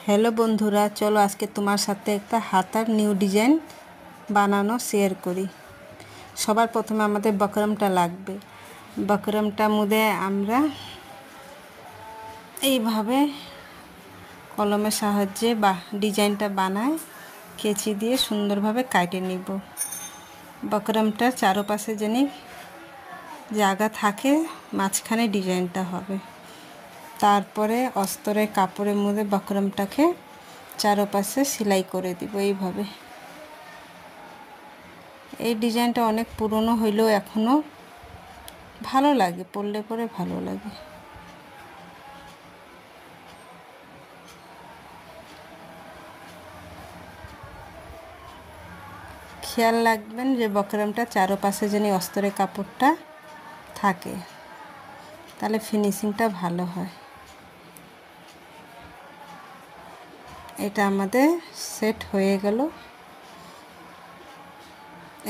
Hello বন্ধুরা, চলো আজকে তোমার সাথে একটা হাতার নিউ ডিজাইন বানানো শেয়ার করি। সবার প্রথমে আমাদের বকরমটা লাগবে। বকরমটা মধ্যে আমরা এইভাবে কলমের সাহায্যে ডিজাইনটা বানাই, কেচি দিয়ে সুন্দরভাবে কাটে নিব। বকরমটার চারপাশে যেন জায়গা থাকে, মাঝখানে ডিজাইনটা হবে। তারপরে অস্তরের কাপড়ের মধ্যে বকরমটাকে চারপাশে সেলাই করে দিব এইভাবে। এই ডিজাইনটা অনেক পুরনো হইলেও এখনও ভালো লাগে, পরলে পরে ভালো লাগে। খেয়াল রাখবেন যে বকরমটা চারপাশে যেন অস্তরের কাপড়টা থাকে, তাহলে ফিনিশিংটা ভালো হয়। এটা আমাদের সেট হয়ে গেল।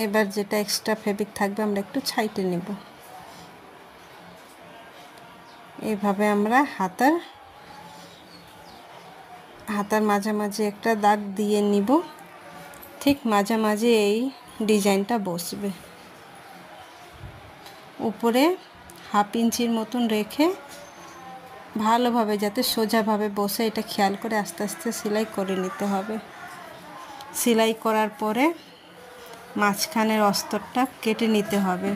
এবার যেটা এক্সট্রা ফেব্রিক থাকবে আমরা একটু ছাইটে নেব। এইভাবে আমরা হাতার মাঝামাঝি একটা দাগ দিয়ে নিব। ঠিক মাঝামাঝি এই ডিজাইনটা বসবে। উপরে 1/2 ইঞ্চির মতন রেখে ভালোভাবে যাতে সোজাভাবে বসে এটা খেয়াল করে আস্তে আস্তে সেলাই করে নিতে হবে। সেলাই করার পরে মাঝখানের অস্তরটা কেটে নিতে হবে।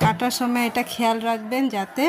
কাটার সময় এটা খেয়াল রাখবেন যাতে